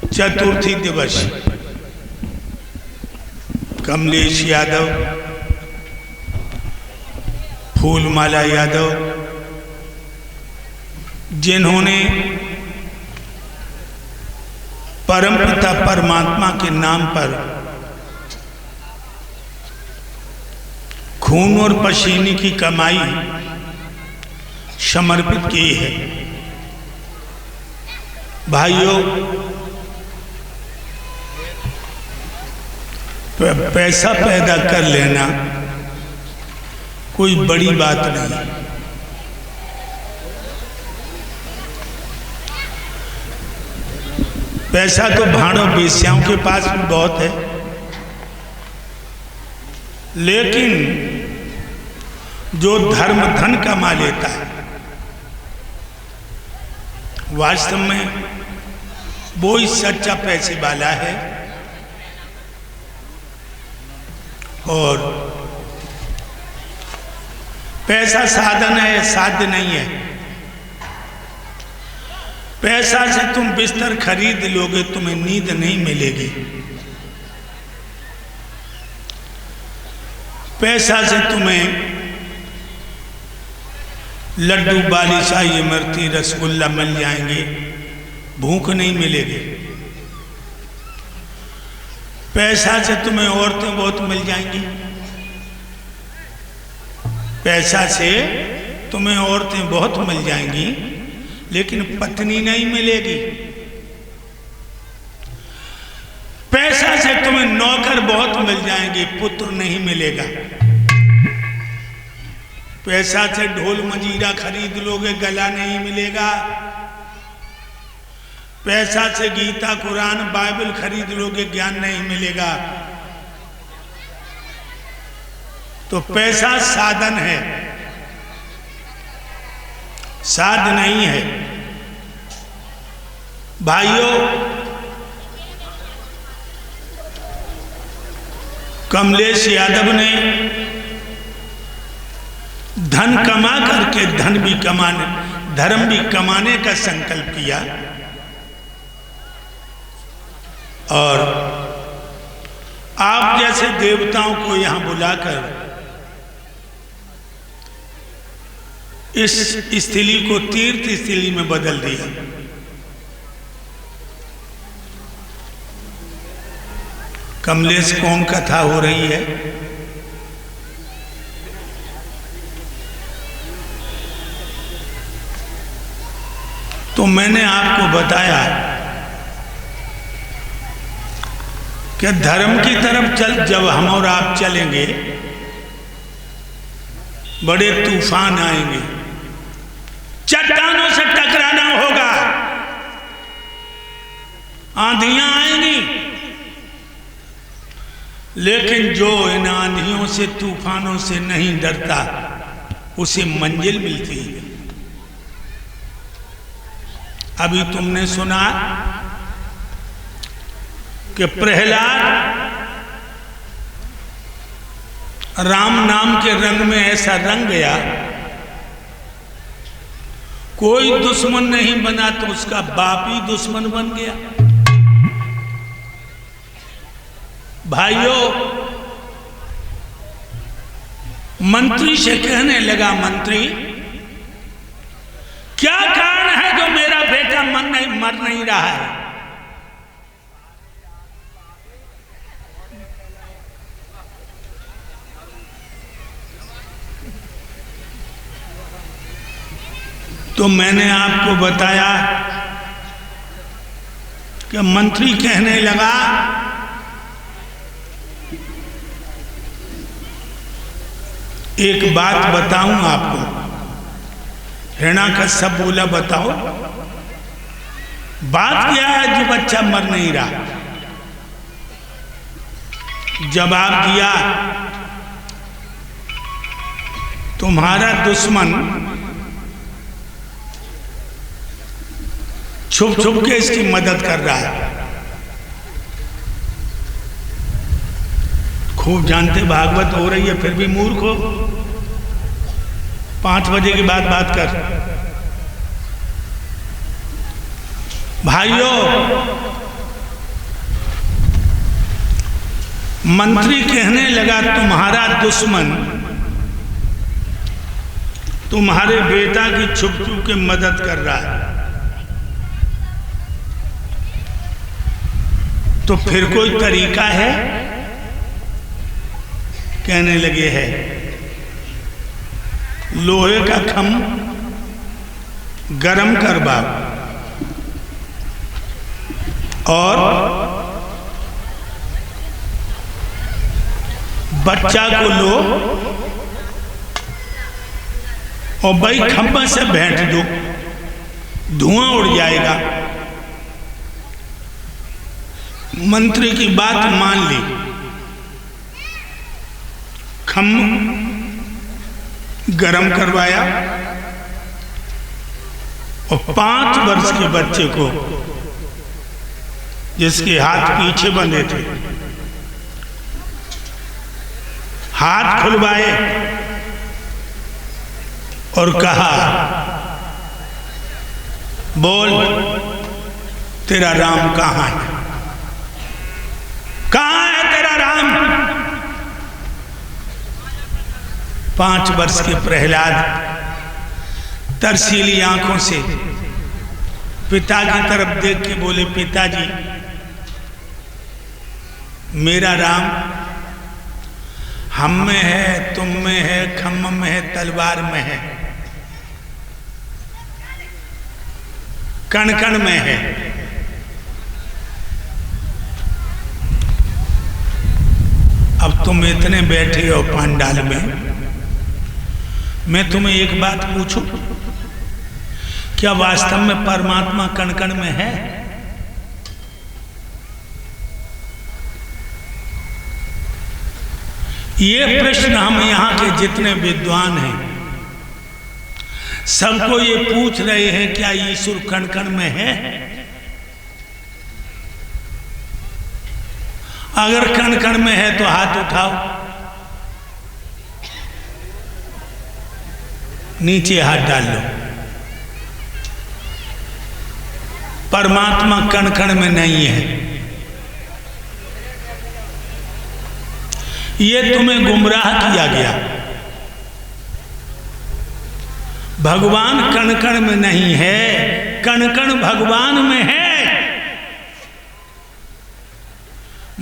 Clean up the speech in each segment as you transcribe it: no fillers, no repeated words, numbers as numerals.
चतुर्थी दिवस कमलेश यादव, फूलमाला यादव, जिन्होंने परमपिता परमात्मा के नाम पर खून और पसीने की कमाई समर्पित की है। भाइयों, पैसा पैदा कर लेना कोई बड़ी बात नहीं। पैसा तो भाड़ों बेस्याओं के पास भी बहुत है, लेकिन जो धर्म धन कमा लेता है, वास्तव में वो ही सच्चा पैसे वाला है। और पैसा साधन है, साध्य नहीं है। पैसा से तुम बिस्तर खरीद लोगे, तुम्हें नींद नहीं मिलेगी। पैसा से तुम्हें लड्डू, बालीशाही, इमरती, रसगुल्ला मिल जाएंगे, भूख नहीं मिलेगी। पैसा से तुम्हें औरतें बहुत मिल जाएंगी, पैसा से तुम्हें औरतें बहुत मिल जाएंगी, लेकिन पत्नी नहीं मिलेगी। पैसा से तुम्हें नौकर बहुत मिल जाएंगे, पुत्र नहीं मिलेगा। पैसा से ढोल मंजीरा खरीद लोगे, गला नहीं मिलेगा। पैसा से गीता, कुरान, बाइबल खरीद लोगे, ज्ञान नहीं मिलेगा। तो पैसा साधन है, साध नहीं है। भाइयों, कमलेश यादव ने धन कमा करके धन भी कमाने, धर्म भी कमाने का संकल्प किया। और आप जैसे देवताओं को यहां बुलाकर इस स्थली को तीर्थ स्थली में बदल दिया। कमलेश कौन कथा हो रही है? तो मैंने आपको बताया कि धर्म की तरफ जब हम और आप चलेंगे, बड़े तूफान आएंगे, चट्टानों से टकराना होगा, आंधियां आएंगी, लेकिन जो इन आंधियों से, तूफानों से नहीं डरता, उसे मंजिल मिलती है। अभी तुमने सुना कि प्रहलाद राम नाम के रंग में ऐसा रंग गया, कोई दुश्मन नहीं बना तो उसका बाप ही दुश्मन बन गया। भाइयों, मंत्री से कहने लगा, मंत्री क्या कारण है जो मेरा बेटा मर नहीं रहा है? तो मैंने आपको बताया कि मंत्री कहने लगा, एक बात बताऊं आपको। हिरण्याकश्यप बोला, बताओ बात क्या है जो बच्चा मर नहीं रहा? जवाब दिया, तुम्हारा दुश्मन छुप छुप के इसकी मदद कर रहा है। खूब जानते भागवत हो रही है, फिर भी मूर्ख हो। 5 बजे के बाद बात कर। भाइयों, मंत्री कहने लगा, तुम्हारा दुश्मन तुम्हारे बेटा की छुप छुप के मदद कर रहा है, तो फिर कोई तरीका है? कहने लगे है, लोहे का खम गरम करवाओ और बच्चा को लो और भाई खंभे से बैठ दो, धुआं उड़ जाएगा। मंत्री की बात मान ली, खम गरम करवाया और 5 वर्ष के बच्चे को, जिसके हाथ पीछे बंधे थे, हाथ खुलवाए और कहा, बोल तेरा राम कहां है? कहां है तेरा राम? 5 वर्ष के प्रहलाद तरसीली आंखों से पिता की तरफ देख के बोले, पिताजी मेरा राम हम में है, तुम में है, खम्म में है, तलवार में है, कण कण में है। अब तुम इतने बैठे हो पंडाल में, मैं तुम्हें एक बात पूछूं, क्या वास्तव में परमात्मा कण कण में है? ये प्रश्न हम यहां के जितने विद्वान हैं सबको ये पूछ रहे हैं, क्या ईश्वर कण कण में है? अगर कण कण में है तो हाथ उठाओ, नीचे हाथ डाल लो। परमात्मा कण कण में नहीं है। ये तुम्हें गुमराह किया गया। भगवान कण कण में नहीं है, कण कण भगवान में है।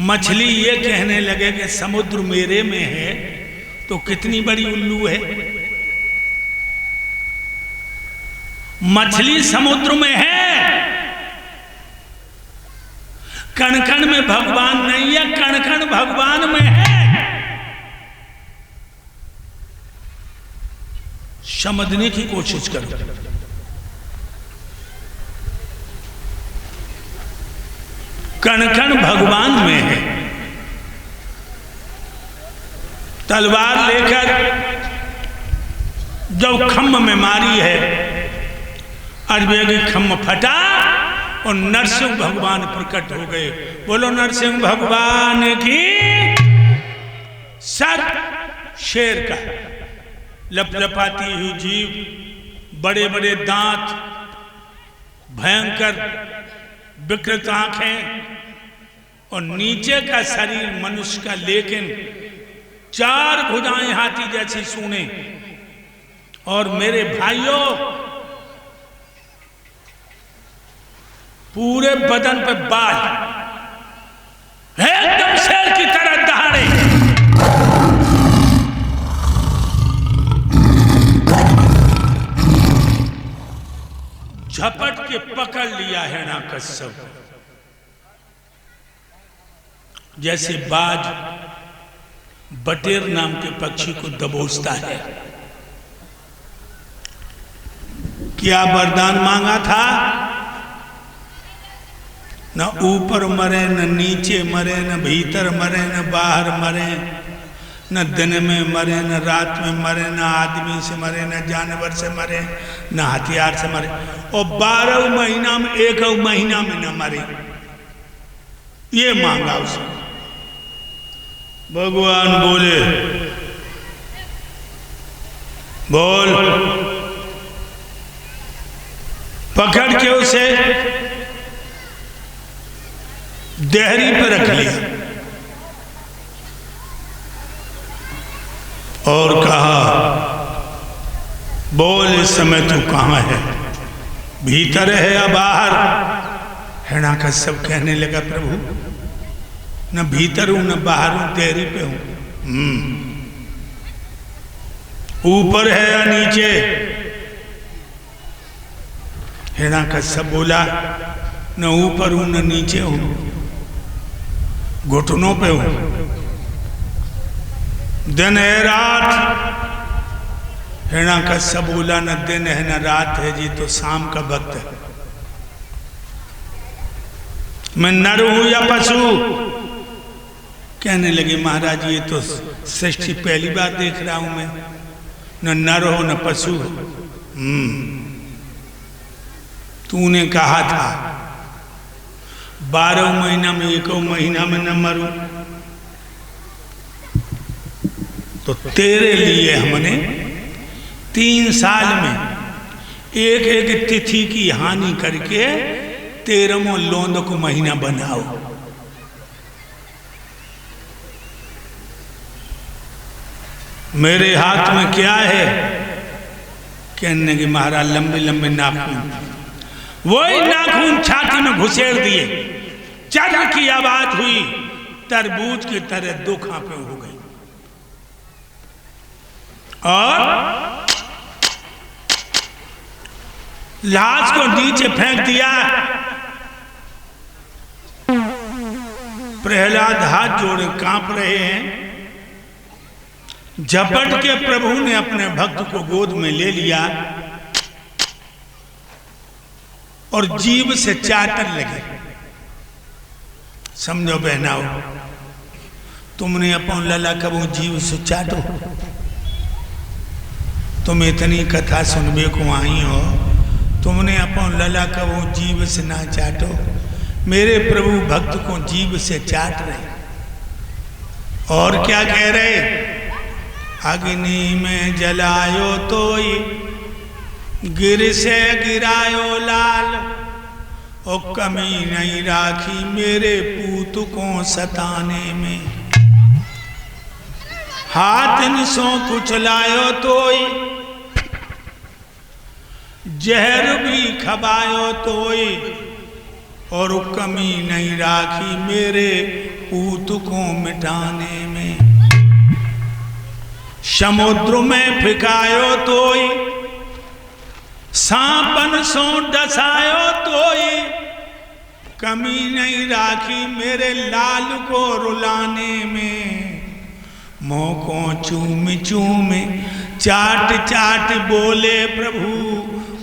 मछली ये कहने लगे कि समुद्र मेरे में है, तो कितनी बड़ी उल्लू है। मछली समुद्र में है, कण कण में भगवान नहीं है, कण कण भगवान में है। समझने की कोशिश करो। कण कण भगवान में है। तलवार लेकर जब खम्भ में मारी है, अजबेगी खम्भ फटा और नरसिंह भगवान प्रकट हो गए। बोलो नरसिंह भगवान की। सर शेर का, लपलपाती हुई जीभ, बड़े बड़े दांत, भयंकर विकृत आंखें और नीचे का शरीर मनुष्य का, लेकिन 4 भुजाएं हाथी जैसी सूंडें। और मेरे भाइयों, पूरे बदन पे बाल, एकदम शेर की तरह दहाड़े। झपट के पकड़ लिया हिरण्यकश्यप, जैसे बाज बटेर नाम के पक्षी को दबोचता है। क्या वरदान मांगा था? न ऊपर मरे, न नीचे मरे, न भीतर मरे, न बाहर मरे, न दिन में मरे, न रात में मरे, न आदमी से मरे, न जानवर से मरे, न हथियार से मरे, और 12 महीना में 1 महीना में न मरे। ये मांगा उसने। भगवान बोले, बोल। पकड़ के उसे देहरी पर रख लिया। और कहा, बोल इस समय तू कहाँ है, भीतर है या बाहर? हिरण्याकश्यप कहने लगा, प्रभु न भीतर हूं न बाहर हूं, तेरी पे हूं। ऊपर है या नीचे? हिरण्याकश्यप बोला, न ऊपर हूं न नीचे हूं, घुटनों पे हूं। दिन है रात? हिरण्याकश्यप बोला, न दिन है न रात है जी, तो शाम का वक्त है। मैं नर हूं या पशु? कहने लगे, महाराज ये तो सृष्टि पहली बार देख रहा हूं मैं, न नर हो न पशु हो। तूने कहा था 12 महीना में 1 महीना में न मरूं, तो तेरे लिए हमने 3 साल में एक तिथि की हानि करके 13वां लोंद को महीना बनाओ। मेरे हाथ में क्या है? कहने की महाराज लंबे लंबे नाखून, वही नाखून छाती में घुसेड़ दिए, चर की आवाज हुई, तरबूज की तरह 2 खांपे हो गई और लाश को नीचे फेंक दिया। प्रहलाद हाथ जोड़े कांप रहे हैं। झपट के प्रभु ने अपने भक्त को गोद में ले लिया और जीभ से चाटने लगे। समझो बहनाओ, तुमने अपन लला कबू जीव से चाटो? तुम इतनी कथा सुनबे को आई हो, तुमने अपन लला कबू जीव से ना चाटो? मेरे प्रभु भक्त को जीव से चाट रहे। और क्या कह रहे? अग्नि में जलायो तोई, गिर से गिरायो लाल, और कमी नहीं राखी मेरे पूत को सताने में। हाथ सो कुचलायो तोई, जहर भी खबायो तोई, और कमी नहीं राखी मेरे पूत को मिटाने में। समुद्र में फिकायो तोई, सांपन सो डसायो तोई, कमी नहीं राखी मेरे लाल को रुलाने में। मोह को चूम चूम चाट चाट बोले प्रभु,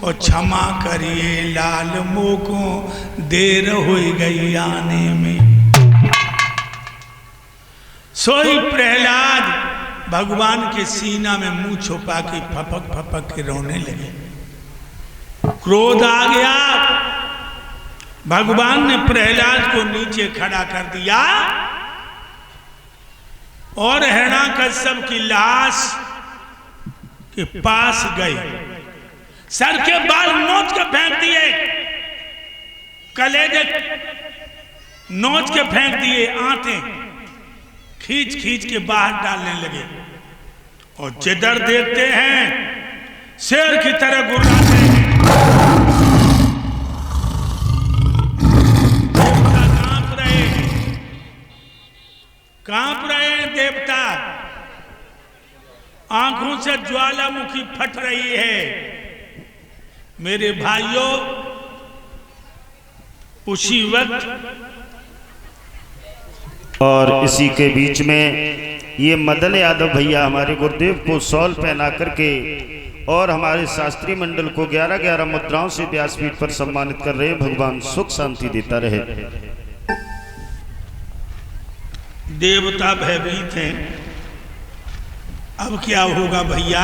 और क्षमा करिए लाल मोह को देर हो गई आने में। सोई प्रहलाद भगवान के सीना में मुंह छुपा के फपक फपक के रोने लगे। क्रोध आ गया। भगवान ने प्रहलाद को नीचे खड़ा कर दिया और हिरण्याकश्यप की लाश के पास गए। सर के बाल नोच के फेंक दिए, कलेजे नोच के फेंक दिए, आंतें खींच खींच के बाहर डालने लगे। और जिधर देखते हैं शेर की तरह गुर्राते हैं। देवता कांप रहे देवता, आंखों से ज्वालामुखी फट रही है। मेरे भाइयों, उसी वक्त और इसी के बीच में ये मदन यादव भैया हमारे गुरुदेव को शॉल पहना करके और हमारे शास्त्री मंडल को 11-11 मुद्राओं से व्यासपीठ पर सम्मानित कर रहे हैं। भगवान सुख शांति देता रहे। देवता भयभीत हैं। अब क्या होगा भैया?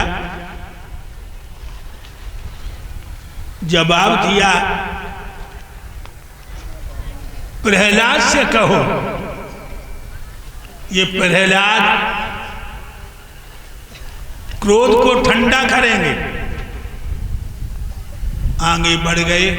जवाब दिया, प्रहलाद से कहो। ये प्रहलाद क्रोध को ठंडा करेंगे। आगे बढ़ गए।